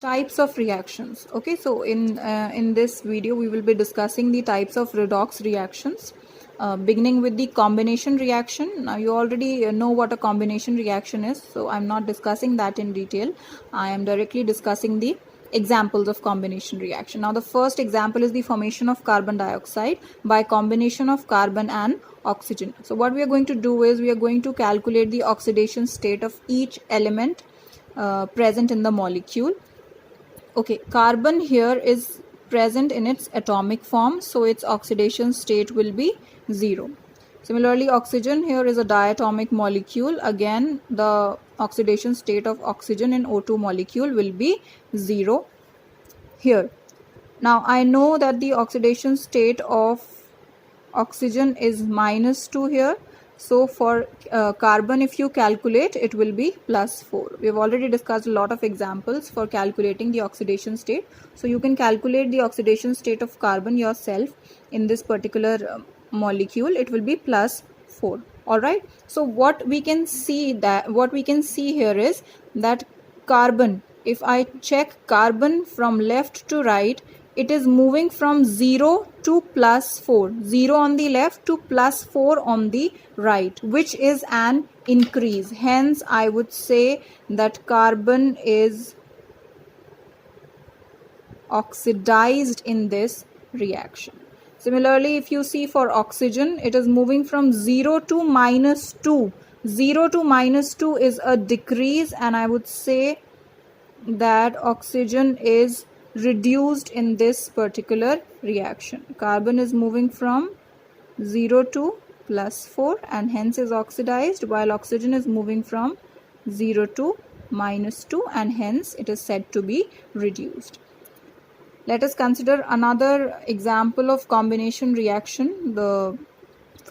Types of reactions. Okay, so in this video we will be discussing the types of redox reactions, beginning with the combination reaction. Now you already know what a combination reaction is, so I'm not discussing that in detail. I am directly discussing the examples of combination reaction. Now the first example is the formation of carbon dioxide by combination of carbon and oxygen. So what we are going to do is we are going to calculate the oxidation state of each element present in the molecule. Okay, carbon here is present in its atomic form, so its oxidation state will be 0. Similarly, oxygen here is a diatomic molecule. Again, the oxidation state of oxygen in O2 molecule will be 0 here. Now, I know that the oxidation state of oxygen is -2 here. So for carbon, if you calculate, it will be +4. We have already discussed a lot of examples for calculating the oxidation state. So you can calculate the oxidation state of carbon yourself in this particular molecule. It will be +4. All right. So what we can see here is that carbon, if I check carbon from left to right, it is moving from 0 to +4. 0 on the left to +4 on the right, which is an increase. Hence, I would say that carbon is oxidized in this reaction. Similarly, if you see for oxygen, it is moving from 0 to -2. 0 to -2 is a decrease, and I would say that oxygen is reduced in this particular reaction. Carbon is moving from 0 to +4 and hence is oxidized, while oxygen is moving from 0 to -2 and hence it is said to be reduced. Let us consider another example of combination reaction, the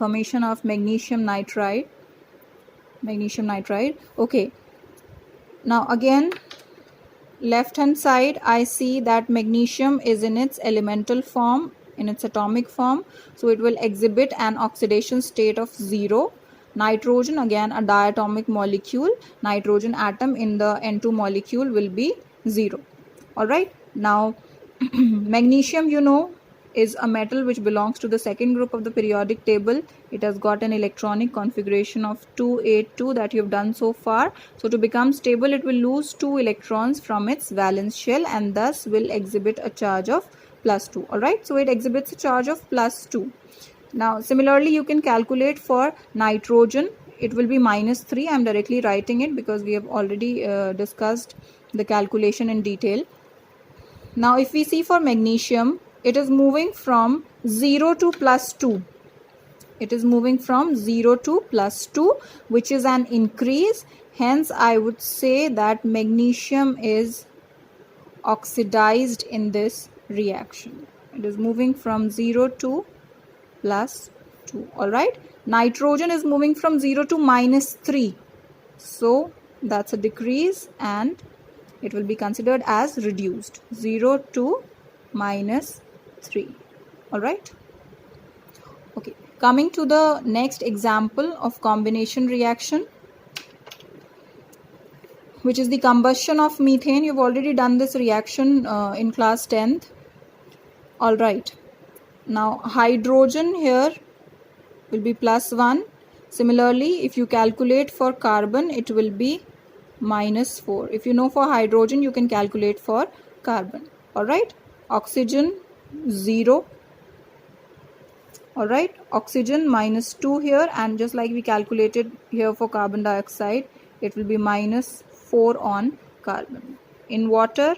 formation of magnesium nitride. Okay, now again, left hand side, I see that magnesium is in its elemental form, in its atomic form, so it will exhibit an oxidation state of 0. Nitrogen, again a diatomic molecule, nitrogen atom in the N2 molecule will be 0. All right. Now magnesium, you know, is a metal which belongs to the second group of the periodic table. It has got an electronic configuration of 282 that you have done so far. So to become stable, it will lose 2 electrons from its valence shell and thus will exhibit a charge of +2. All right, so it exhibits a charge of +2. Now similarly, you can calculate for nitrogen. It will be -3. I am directly writing it because we have already discussed the calculation in detail. Now if we see for magnesium, it is moving from 0 to +2. It is moving from 0 to +2, which is an increase. Hence, I would say that magnesium is oxidized in this reaction. It is moving from 0 to +2. All right. Nitrogen is moving from 0 to -3. So that's a decrease and it will be considered as reduced. 0 to -3. All right. Okay, coming to the next example of combination reaction, which is the combustion of methane. You've already done this reaction in class 10th. All right. Now hydrogen here will be +1. Similarly, if you calculate for carbon, it will be -4. If you know for hydrogen, you can calculate for carbon. All right. Oxygen 0. All right, oxygen -2 here, and just like we calculated here for carbon dioxide, it will be -4 on carbon. In water,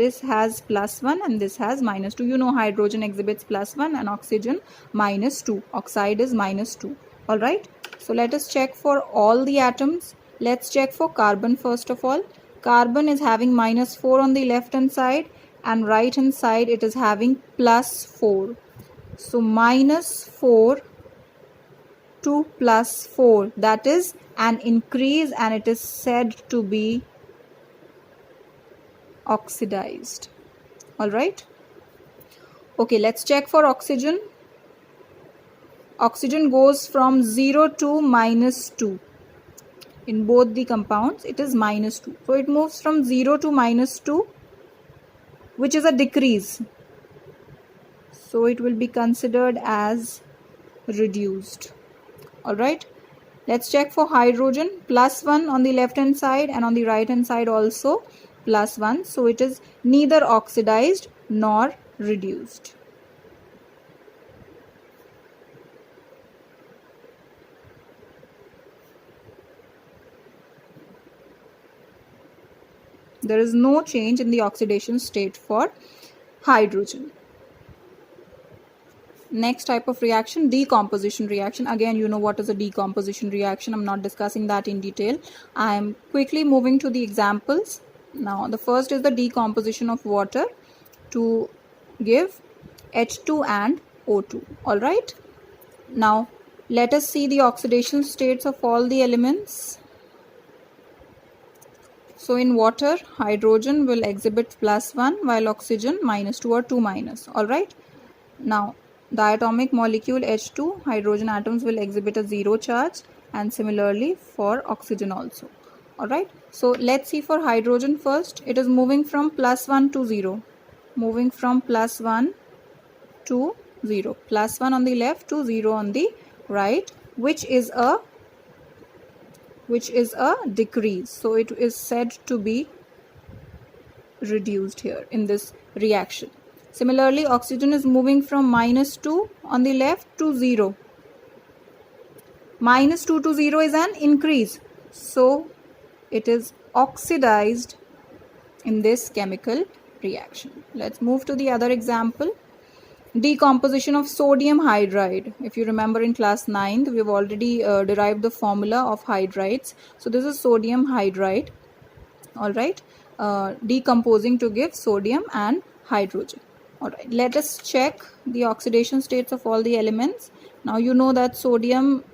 this has +1 and this has -2. You know hydrogen exhibits +1 and oxygen -2. Oxide is -2. All right, so let us check for all the atoms. Let's check for carbon first of all. Carbon is having -4 on the left hand side and right hand side it is having +4. So -4 to +4, that is an increase and it is said to be oxidized. All right. Okay, let's check for oxygen. Oxygen goes from 0 to -2. In both the compounds, it is -2. So it moves from 0 to -2. which is a decrease. So it will be considered as reduced. Alright. Let's check for hydrogen. +1 on the left hand side and on the right hand side also +1. So it is neither oxidized nor reduced. There is no change in the oxidation state for hydrogen. Next type of reaction, decomposition reaction. Again, you know what is a decomposition reaction. I'm not discussing that in detail. I am quickly moving to the examples. Now, the first is the decomposition of water to give H2 and O2. All right. Now, let us see the oxidation states of all the elements. So, in water, hydrogen will exhibit +1 while oxygen -2 or 2-. All right. Now, diatomic molecule H2, hydrogen atoms will exhibit a 0 charge, and similarly for oxygen also. Alright, so let's see for hydrogen first. It is moving from +1 to 0. Moving from +1 to 0. +1 on the left to 0 on the right, which is a decrease. So it is said to be reduced here in this reaction. Similarly, oxygen is moving from -2 on the left to 0. -2 to 0 is an increase. So it is oxidized in this chemical reaction. Let's move to the other example. Decomposition of sodium hydride. If you remember in class 9th, we have already derived the formula of hydrides. So this is sodium hydride. Alright. Decomposing to give sodium and hydrogen. Alright, let us check the oxidation states of all the elements. Now you know that sodium,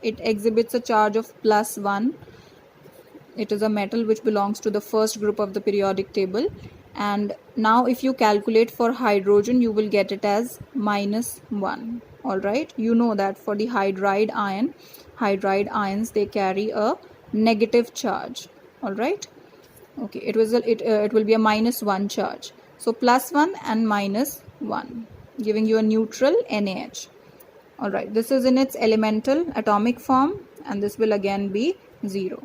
it exhibits a charge of +1. It is a metal which belongs to the first group of the periodic table. And now if you calculate for hydrogen, you will get it as -1. Alright, you know that for the hydride ions, they carry a negative charge. Alright, okay, it will be a -1 charge. So +1 and -1, giving you a neutral NaH. Alright, this is in its elemental atomic form, and this will again be 0.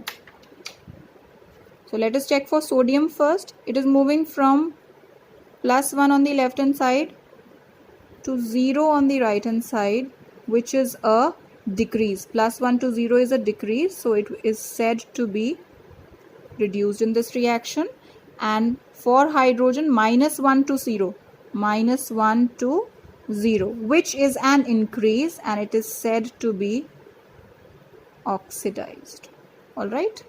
So let us check for sodium first. It is moving from +1 on the left hand side to 0 on the right hand side, which is a decrease. +1 to 0 is a decrease, so it is said to be reduced in this reaction. And for hydrogen, -1 to 0, -1 to 0, which is an increase, and it is said to be oxidized. All right.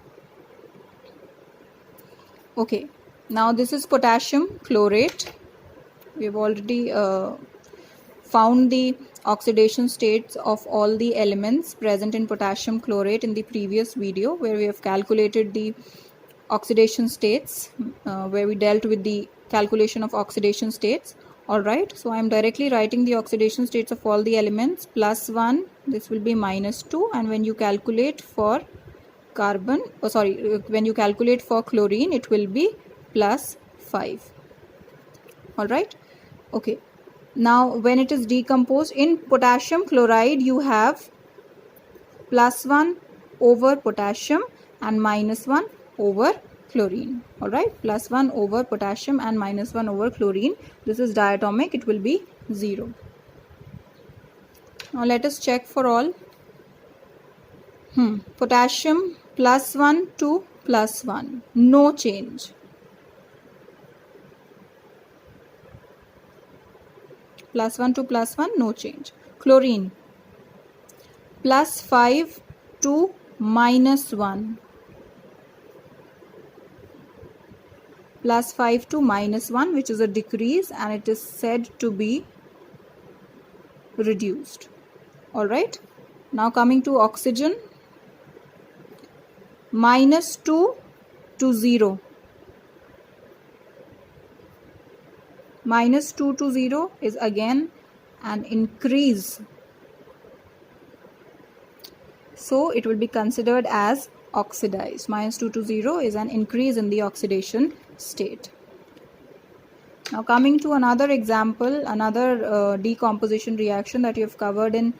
Okay. Now this is potassium chlorate. We have already found the oxidation states of all the elements present in potassium chlorate in the previous video, where we have calculated the oxidation states, where we dealt with the calculation of oxidation states. Alright, so I am directly writing the oxidation states of all the elements. +1, this will be -2, and when you calculate for when you calculate for chlorine, it will be +5. Alright, okay. Now when it is decomposed in potassium chloride, you have +1 over potassium and -1 over chlorine. Alright, +1 over potassium and -1 over chlorine. This is diatomic, it will be 0. Now let us check for all. Potassium +1 to +1, no change. +1 to +1, no change. Chlorine +5 to -1. +5 to -1, which is a decrease, and it is said to be reduced. Alright, now coming to oxygen, -2 to 0. -2 to 0 is again an increase. So it will be considered as oxidized. -2 to 0 is an increase in the oxidation state. Now coming to another example, another decomposition reaction that you have covered in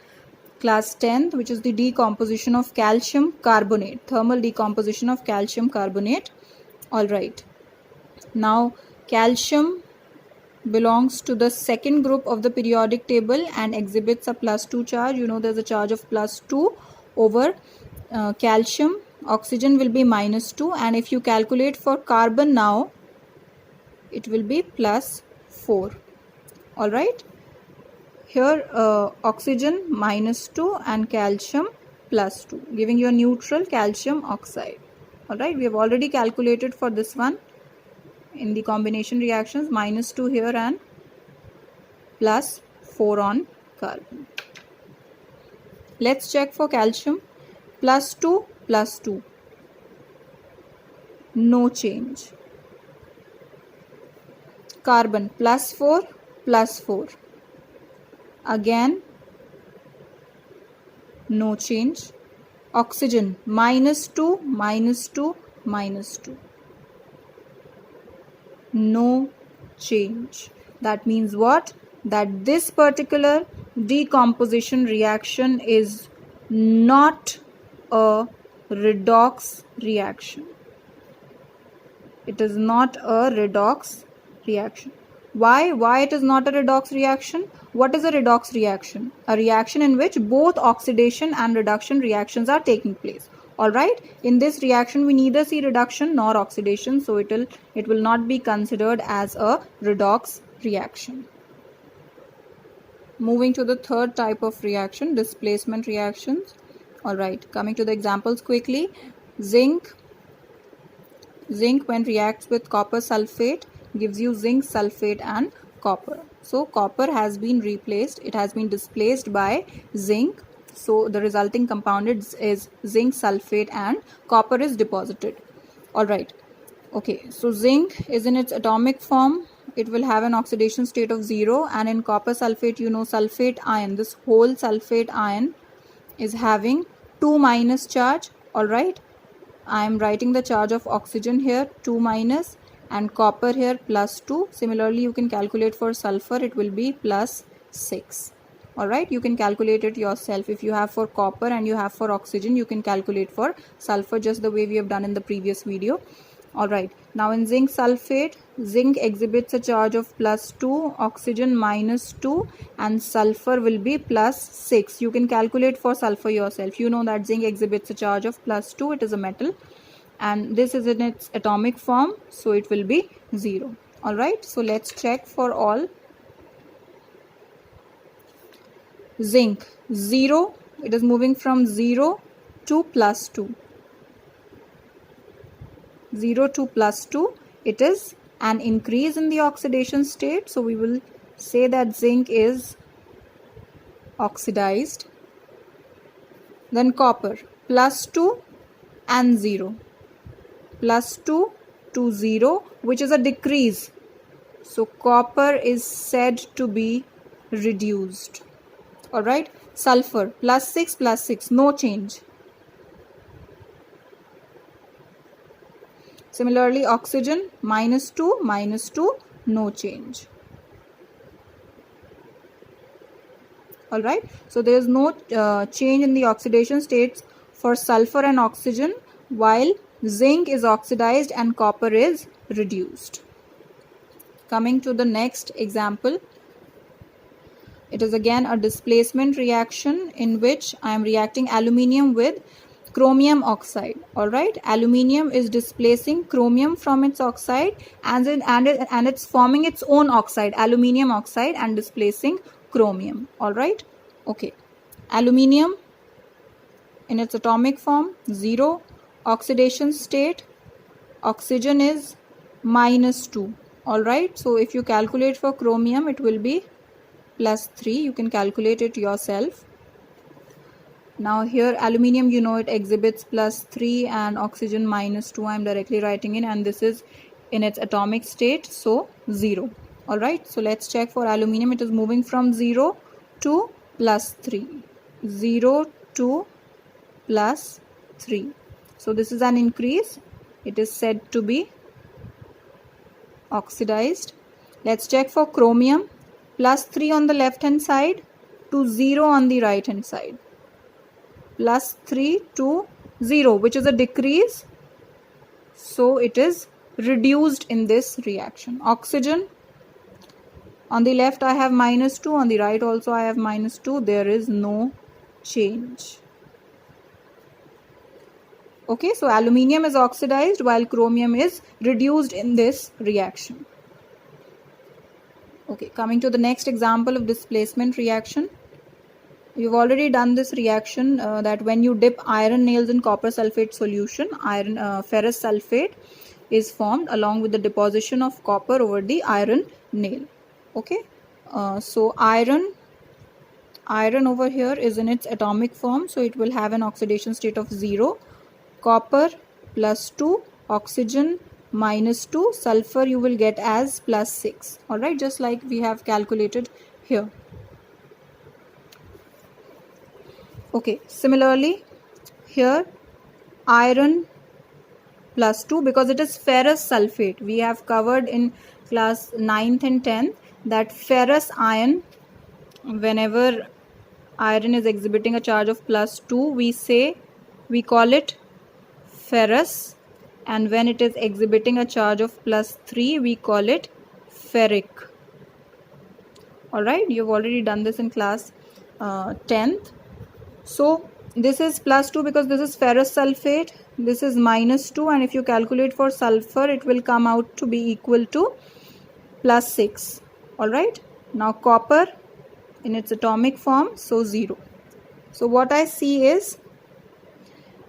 class 10th, which is the decomposition of calcium carbonate, thermal decomposition of calcium carbonate. All right. Now calcium belongs to the second group of the periodic table and exhibits a +2 charge. You know there's a charge of +2 over calcium. Oxygen will be -2, and if you calculate for carbon now, it will be +4. All right. Here oxygen -2 and calcium +2, giving you a neutral calcium oxide. All right. We have already calculated for this one in the combination reactions, -2 here and +4 on carbon. Let's check for calcium. +2 +2, no change. Carbon +4 +4, again no change. Oxygen -2 -2 -2, no change. That means what? That this particular decomposition reaction is not a redox reaction. It is not a redox reaction. Why it is not a redox reaction? What is a redox reaction? A reaction in which both oxidation and reduction reactions are taking place. All right. In this reaction, we neither see reduction nor oxidation, so it will not be considered as a redox reaction. Moving to the third type of reaction, displacement reactions. All right. Coming to the examples quickly. Zinc when reacts with copper sulfate gives you zinc sulfate and copper. So copper has been replaced, it has been displaced by zinc, so the resulting compound is zinc sulfate and copper is deposited. All right. Okay, so zinc is in its atomic form, it will have an oxidation state of 0, and in copper sulfate, you know, sulfate ion, this whole sulfate ion is having 2- charge. All right. I am writing the charge of oxygen here, 2- and copper here +2. Similarly, you can calculate for sulfur, it will be +6. All right, you can calculate it yourself. If you have for copper and you have for oxygen, you can calculate for sulfur just the way we have done in the previous video. All right, now in zinc sulfate, zinc exhibits a charge of +2, oxygen -2, and sulfur will be +6. You can calculate for sulfur yourself. You know that zinc exhibits a charge of +2, it is a metal, and this is in its atomic form, so it will be 0. All right, so let's check for all. Zinc 0, it is moving from 0 to +2. 0 to +2, it is an increase in the oxidation state, so we will say that zinc is oxidized. Then copper +2 and 0, +2 to 0, which is a decrease, so copper is said to be reduced. All right. Sulfur +6 +6, no change. Similarly, oxygen -2 -2, no change. All right, so there is no change in the oxidation states for sulfur and oxygen, while zinc is oxidized and copper is reduced. Coming to the next example, it is again a displacement reaction in which I am reacting aluminium with chromium oxide. All right, aluminium is displacing chromium from its oxide, and it's forming its own oxide, aluminium oxide, and displacing chromium. All right. Okay, aluminium in its atomic form 0, oxidation state, oxygen is -2. All right, so if you calculate for chromium, it will be +3. You can calculate it yourself. Now here aluminium, you know, it exhibits +3 and oxygen -2. I'm directly writing in, and this is in its atomic state, so 0. All right, so let's check for aluminium. It is moving from 0 to +3, 0 to +3. So this is an increase. It is said to be oxidized. Let's check for chromium. Plus 3 on the left hand side to 0 on the right hand side. Plus 3 to 0, which is a decrease. So it is reduced in this reaction. Oxygen, on the left I have minus 2, on the right also I have minus 2. There is no change. Okay, so aluminium is oxidized while chromium is reduced in this reaction. Okay, coming to the next example of displacement reaction. You've already done this reaction that when you dip iron nails in copper sulfate solution, ferrous sulfate is formed along with the deposition of copper over the iron nail. Okay, so iron over here is in its atomic form, so it will have an oxidation state of 0. Copper plus 2, oxygen minus 2, sulfur you will get as plus 6. Alright, just like we have calculated here. Okay, similarly here iron plus 2, because it is ferrous sulfate. We have covered in class 9th and 10th that ferrous iron, whenever iron is exhibiting a charge of plus 2, we call it ferrous, and when it is exhibiting a charge of plus 3, we call it ferric. Alright, you've already done this in class 10th. So this is plus 2 because this is ferrous sulfate, this is minus 2, and if you calculate for sulfur it will come out to be equal to plus 6. Alright, now copper in its atomic form, so 0. So what I see is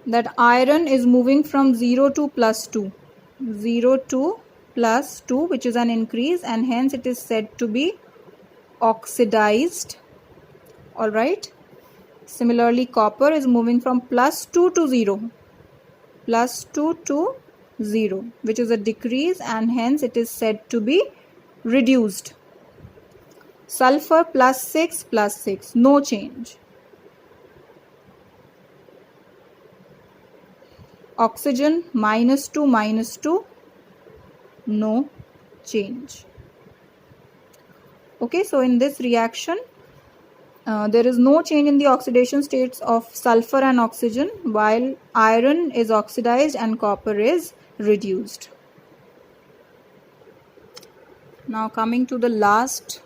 that iron is moving from 0 to plus 2. 0 to plus 2, which is an increase, and hence it is said to be oxidized. Alright. Similarly, copper is moving from plus 2 to 0. Plus 2 to 0, which is a decrease, and hence it is said to be reduced. Sulfur plus 6, no change. Oxygen minus 2, no change. Okay, so in this reaction, there is no change in the oxidation states of sulfur and oxygen, while iron is oxidized and copper is reduced. Now coming to the last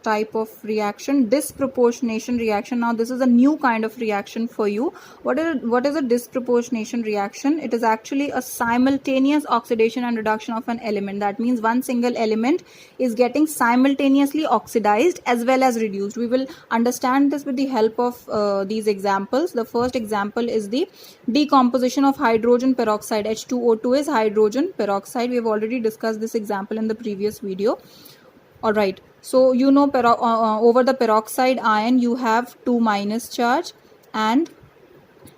type of reaction, disproportionation reaction. Now this is a new kind of reaction for you. What is a disproportionation reaction? It is actually a simultaneous oxidation and reduction of an element. That means one single element is getting simultaneously oxidized as well as reduced. We will understand this with the help of these examples. The first example is the decomposition of hydrogen peroxide. H2O2 is hydrogen peroxide. We have already discussed this example in the previous video. Alright, so you know over the peroxide ion you have 2 minus charge, and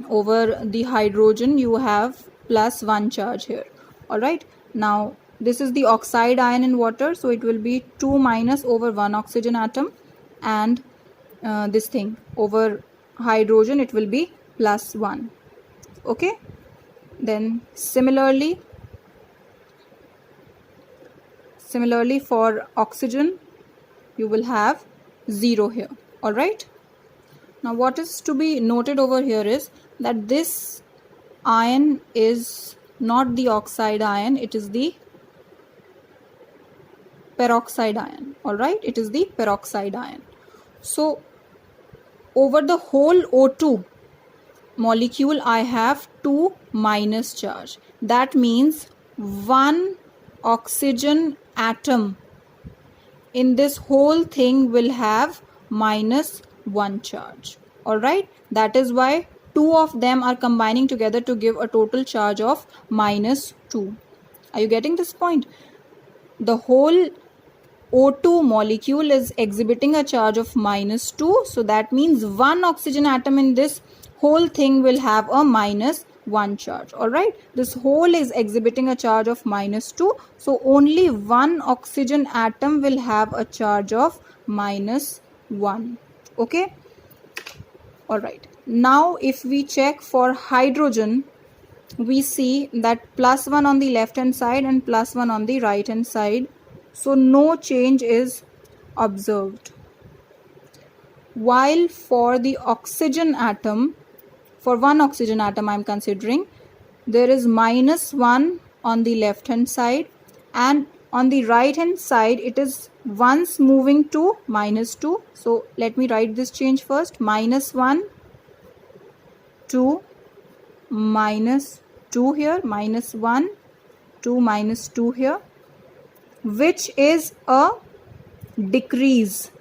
over the hydrogen you have plus 1 charge here. Alright, now this is the oxide ion in water, so it will be 2 minus over 1 oxygen atom, and this thing over hydrogen it will be plus 1. Okay, then similarly for oxygen you will have 0 here. Alright, now what is to be noted over here is that this ion is not the oxide ion, it is the peroxide ion. Alright, it is the peroxide ion. So over the whole O2 molecule I have 2 minus charge. That means one oxygen atom in this whole thing will have minus 1 charge. Alright, that is why 2 of them are combining together to give a total charge of minus 2. Are you getting this point? The whole O2 molecule is exhibiting a charge of minus 2, so that means one oxygen atom in this whole thing will have a minus 1 charge. Alright, this whole is exhibiting a charge of minus 2, so only one oxygen atom will have a charge of minus 1. Okay, alright, now if we check for hydrogen, we see that plus 1 on the left hand side and plus 1 on the right hand side So no change is observed. While for the oxygen atom, for one oxygen atom I am considering, there is -1 on the left hand side, and on the right hand side it is once moving to -2. So let me write this change first. -1 to -2 here, -1 to -2 here, which is a decrease.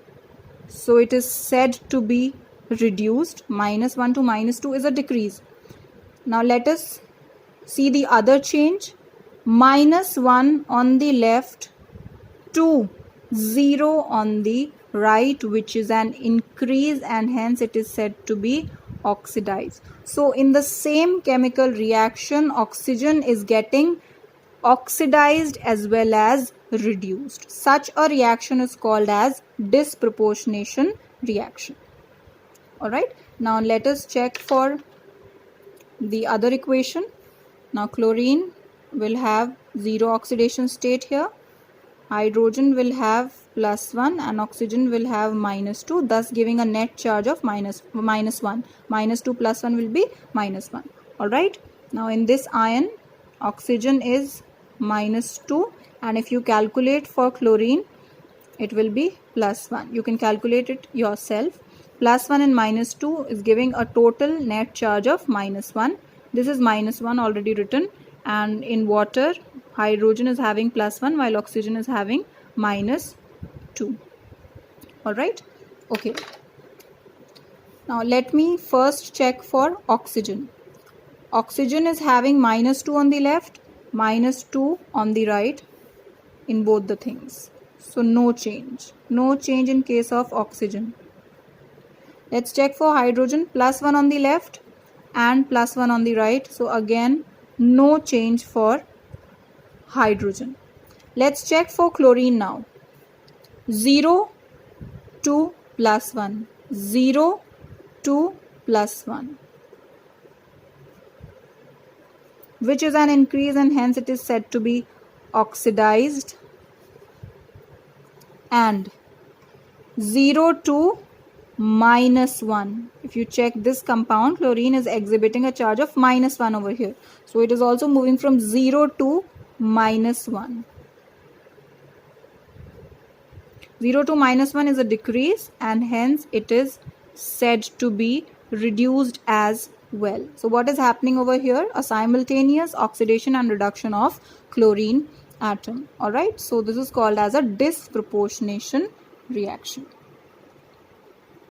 So it is said to be reduced. -1 to -2 is a decrease. Now let us see the other change. -1 on the left to 0 on the right, which is an increase, and hence it is said to be oxidized. So in the same chemical reaction, oxygen is getting oxidized as well as reduced. Such a reaction is called as disproportionation reaction. Alright, now let us check for the other equation. Now chlorine will have 0 oxidation state here, hydrogen will have +1 and oxygen will have -2, thus giving a net charge of -1. -2 plus 1 will be -1. Alright, now in this ion, oxygen is -2, and if you calculate for chlorine, it will be +1. You can calculate it yourself. +1 and -2 is giving a total net charge of -1. This is -1 already written, and in water, hydrogen is having +1 while oxygen is having -2. Alright, okay. Now let me first check for oxygen. Oxygen is having -2 on the left, -2 on the right in both the things. So no change. No change in case of oxygen. Let's check for hydrogen. +1 on the left and +1 on the right. So again, no change for hydrogen. Let's check for chlorine now. 0 to +1. 0 to +1. Which is an increase, and hence it is said to be oxidized. And 0 to -1. If you check this compound, chlorine is exhibiting a charge of -1 over here. So it is also moving from 0 to -1. 0 to -1 is a decrease, and hence it is said to be reduced as well. So what is happening over here? A simultaneous oxidation and reduction of chlorine atom. Alright, so this is called as a disproportionation reaction.